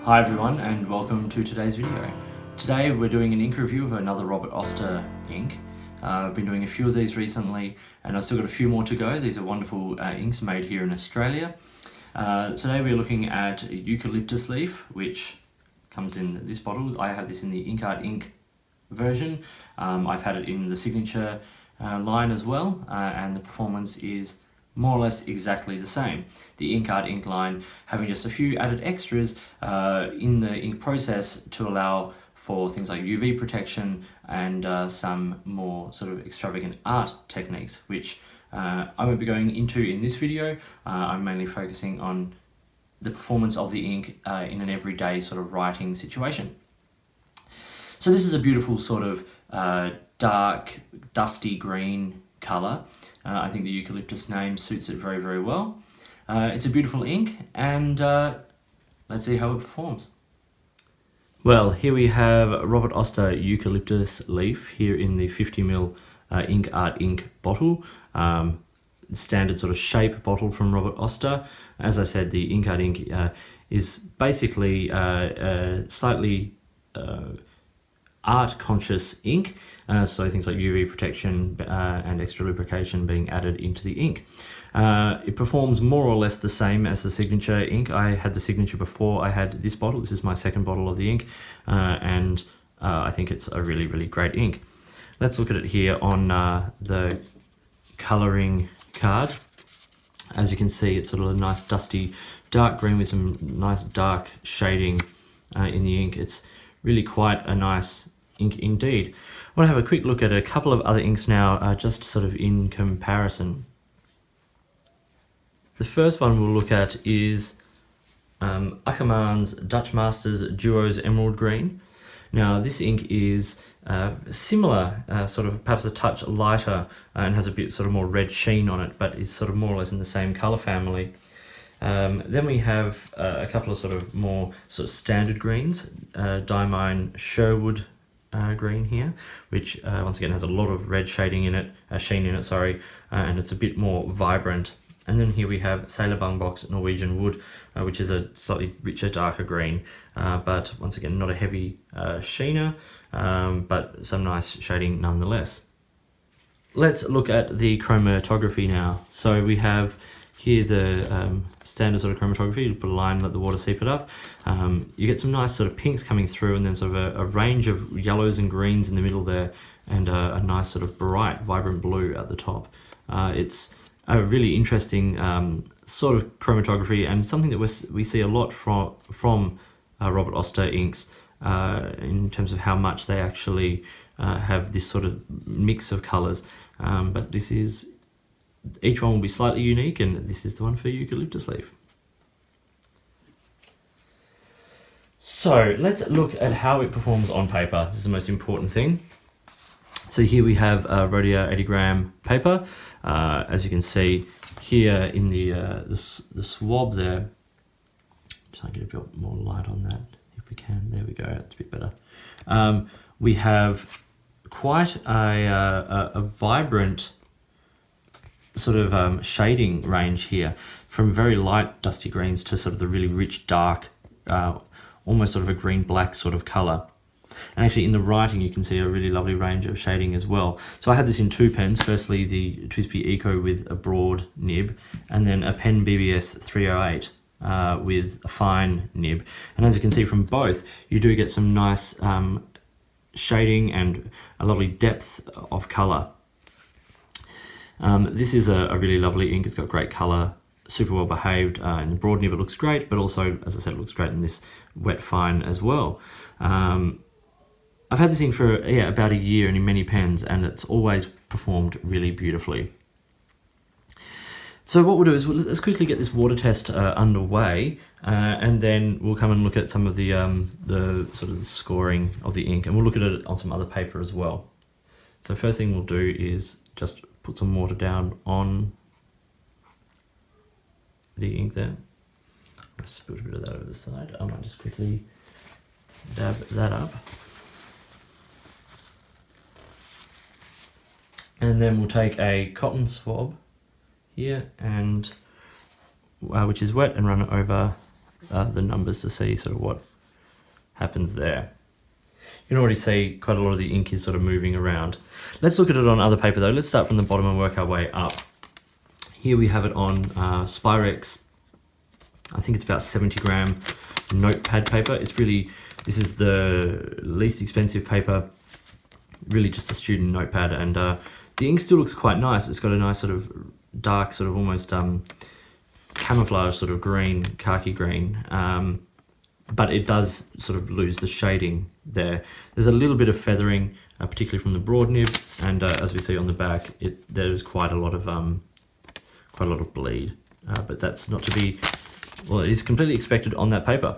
Hi everyone and welcome to today's video. Today we're doing an ink review of another Robert Oster ink. I've been doing a few of these recently and I've still got a few more to go. These are wonderful inks made here in Australia. Today we're looking at eucalyptus leaf, which comes in this bottle. I have this in the Ink Art Ink version. I've had it in the signature line as well, and the performance is more or less exactly the same. The Ink Art Ink line having just a few added extras in the ink process to allow for things like UV protection and some more sort of extravagant art techniques, which I won't be going into in this video. I'm mainly focusing on the performance of the ink in an everyday sort of writing situation. So this is a beautiful sort of dark, dusty green colour. I think the eucalyptus name suits it very, very well. It's a beautiful ink, and let's see how it performs. Well, here we have Robert Oster Eucalyptus leaf here in the 50ml Ink Art Ink bottle. Standard sort of shape bottle from Robert Oster. As I said, the Ink Art Ink is basically slightly art-conscious ink, so things like UV protection and extra lubrication being added into the ink. It performs more or less the same as the signature ink. I had the signature before I had this bottle. This is my second bottle of the ink, and I think it's a really, really great ink. Let's look at it here on the colouring card. As you can see, it's sort of a nice dusty dark green with some nice dark shading in the ink. It's really quite a nice ink indeed. I want to have a quick look at a couple of other inks now, just sort of in comparison. The first one we'll look at is Ackerman's Dutch Masters Duo's Emerald Green. Now this ink is similar, sort of perhaps a touch lighter, and has a bit sort of more red sheen on it, but is sort of more or less in the same colour family. Then we have a couple of sort of more sort of standard greens, Diamine Sherwood green here, which once again has a lot of red shading in it, sheen in it, sorry, and it's a bit more vibrant. And then here we have Sailor Bungbox Norwegian Wood, which is a slightly richer, darker green, but once again not a heavy sheener, but some nice shading nonetheless. Let's look at the chromatography now. So we have here the standard sort of chromatography. You put a line, let the water seep it up. You get some nice sort of pinks coming through, and then sort of a range of yellows and greens in the middle there, and a nice sort of bright, vibrant blue at the top. It's a really interesting sort of chromatography, and something that we see a lot from Robert Oster inks in terms of how much they actually have this sort of mix of colours. But this is, each one will be slightly unique, and this is the one for eucalyptus leaf. So let's look at how it performs on paper. This is the most important thing. So here we have Rhodia 80-gram paper. As you can see here in the swab there, try and get a bit more light on that if we can. There we go. That's a bit better. We have quite a vibrant sort of shading range here, from very light dusty greens to sort of the really rich dark, almost sort of a green-black sort of colour. And actually in the writing you can see a really lovely range of shading as well. So I had this in two pens, firstly the TWSBI Eco with a broad nib, and then a pen BBS 308 with a fine nib. And as you can see from both, you do get some nice shading and a lovely depth of colour. This is a really lovely ink. It's got great colour, super well behaved. In the broad nib it looks great, but also, as I said, it looks great in this wet fine as well. I've had this ink for about a year and in many pens, and it's always performed really beautifully. So what we'll do is let's quickly get this water test underway, and then we'll come and look at some of the sort of the scoring of the ink, and we'll look at it on some other paper as well. So first thing we'll do is just put some water down on the ink there. Let's spill a bit of that over the side. I might just quickly dab that up. And then we'll take a cotton swab here, and which is wet, and run it over the numbers to see sort of what happens there. You can already see quite a lot of the ink is sort of moving around. Let's look at it on other paper though. Let's start from the bottom and work our way up. Here we have it on Spyrex. I think it's about 70 gram notepad paper. This is the least expensive paper, really just a student notepad, and the ink still looks quite nice. It's got a nice sort of dark, sort of almost camouflage sort of green, khaki green, but it does sort of lose the shading there. There's a little bit of feathering, particularly from the broad nib, and as we see on the back, there's quite a lot of bleed, but that's not to be, well, it is completely expected on that paper.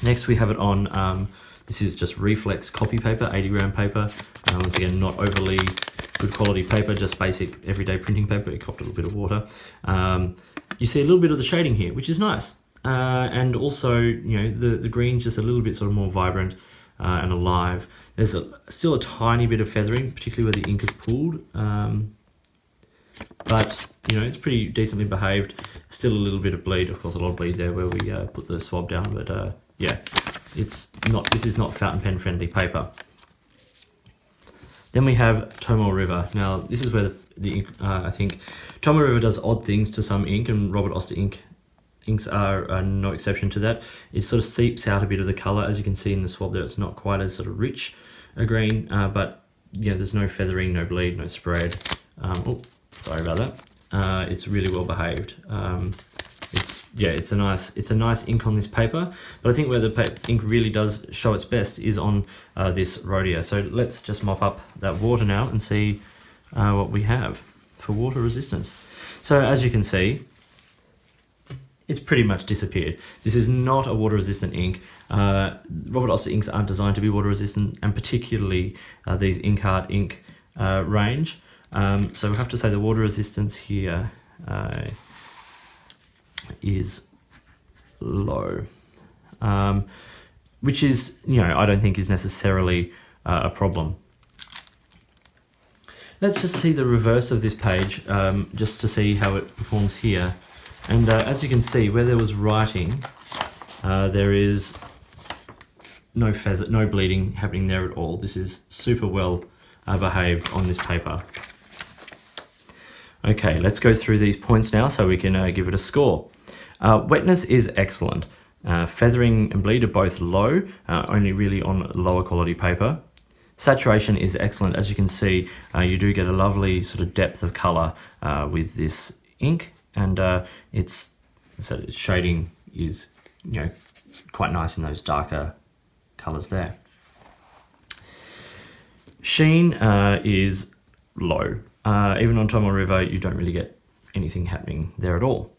Next we have it on, this is just Reflex copy paper, 80 gram paper. Once again, not overly good quality paper, just basic everyday printing paper. It copped a little bit of water. You see a little bit of the shading here, which is nice. And also, you know, the green's just a little bit sort of more vibrant and alive. There's still a tiny bit of feathering, particularly where the ink is pooled. But, you know, it's pretty decently behaved. Still a little bit of bleed, of course, a lot of bleed there where we put the swab down, but yeah, this is not fountain pen friendly paper. Then we have Tomoe River. Now, this is where the ink, I think, Tomoe River does odd things to some ink, and Robert Oster inks are no exception to that. It sort of seeps out a bit of the colour, as you can see in the swab there. It's not quite as sort of rich a green, but yeah, there's no feathering, no bleed, no spread. Oh, sorry about that. It's really well behaved. It's a nice ink on this paper, but I think where the ink really does show its best is on this Rhodia. So let's just mop up that water now and see what we have for water resistance. So as you can see, it's pretty much disappeared. This is not a water resistant ink. Robert Oster inks aren't designed to be water resistant, and particularly these Inkart ink range. So we have to say the water resistance here is low, which is, you know, I don't think is necessarily a problem. Let's just see the reverse of this page, just to see how it performs here. And as you can see, where there was writing, there is no bleeding happening there at all. This is super well behaved on this paper. Okay, let's go through these points now so we can give it a score. Wetness is excellent. Feathering and bleed are both low, only really on lower quality paper. Saturation is excellent. As you can see, you do get a lovely sort of depth of colour with this ink, and its shading is, you know, quite nice in those darker colours there. Sheen is low. Even on Tomoe River, you don't really get anything happening there at all.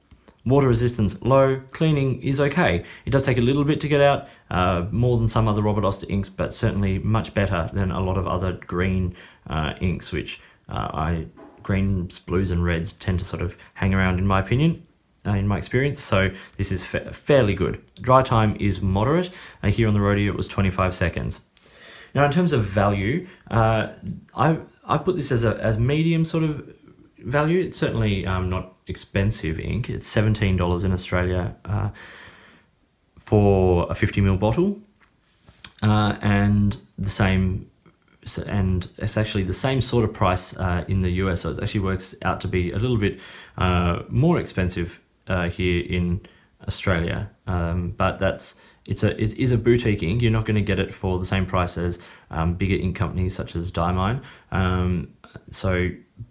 Water resistance low, cleaning is okay. It does take a little bit to get out, more than some other Robert Oster inks, but certainly much better than a lot of other green inks, which greens, blues and reds tend to sort of hang around, in my opinion, in my experience. So this is fairly good. Dry time is moderate. Here on the Rhodia it was 25 seconds. Now in terms of value, I put this as medium sort of value. It's certainly not expensive ink. It's $17 in Australia for a 50ml bottle, and it's actually the same sort of price in the US. So it actually works out to be a little bit more expensive here in Australia, but it is a boutique ink. You're not going to get it for the same price as bigger ink companies such as Diamine.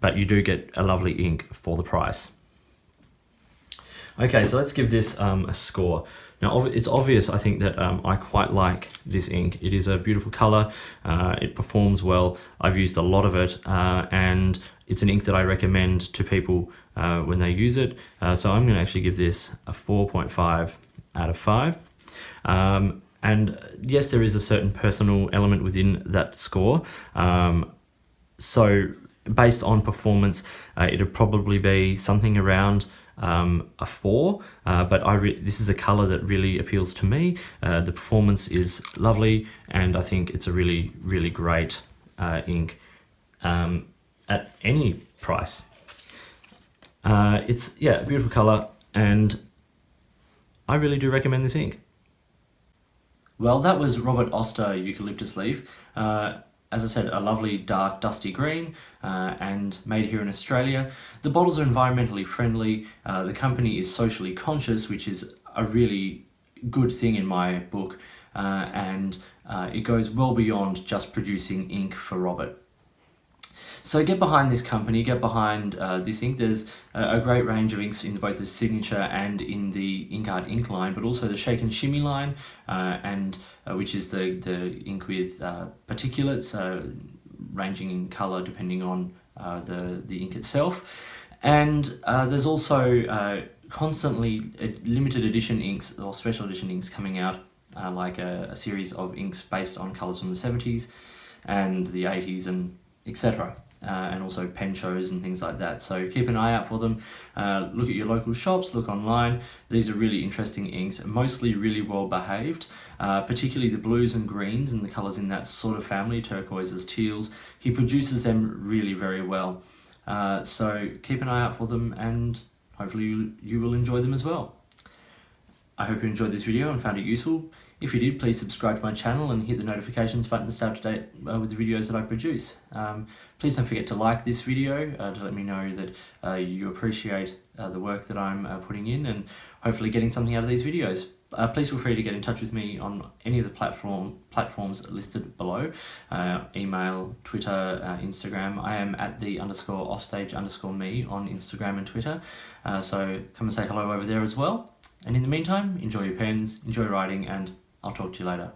But you do get a lovely ink for the price. Okay, so let's give this a score. Now, it's obvious, I think, that I quite like this ink. It is a beautiful color. It performs well. I've used a lot of it, and it's an ink that I recommend to people when they use it. So I'm going to actually give this a 4.5 out of 5. And yes, there is a certain personal element within that score. So based on performance, it'd probably be something around a 4, but this is a color that really appeals to me. The performance is lovely, and I think it's a really, really great ink at any price. It's a beautiful color, and I really do recommend this ink. Well, that was Robert Oster Eucalyptus leaf. As I said, a lovely dark dusty green and made here in Australia. The bottles are environmentally friendly. The company is socially conscious, which is a really good thing in my book, and it goes well beyond just producing ink for Robert. So get behind this company, get behind this ink. There's a great range of inks in both the Signature and in the Ink Art ink line, but also the Shake and Shimmy line, and which is the ink with particulates, ranging in colour depending on the ink itself. And there's also constantly limited edition inks or special edition inks coming out, like a series of inks based on colours from the 70s and the 80s and etc. And also pen shows and things like that. So keep an eye out for them. Look at your local shops, look online. These are really interesting inks, mostly really well behaved, particularly the blues and greens and the colours in that sort of family, turquoises, teals. He produces them really very well. So keep an eye out for them, and hopefully you will enjoy them as well. I hope you enjoyed this video and found it useful. If you did, please subscribe to my channel and hit the notifications button to stay up to date with the videos that I produce. Please don't forget to like this video to let me know that you appreciate the work that I'm putting in and hopefully getting something out of these videos. Please feel free to get in touch with me on any of the platforms listed below. Email, Twitter, Instagram. I am at the _offstage_me on Instagram and Twitter. So come and say hello over there as well. And in the meantime, enjoy your pens, enjoy writing, and I'll talk to you later.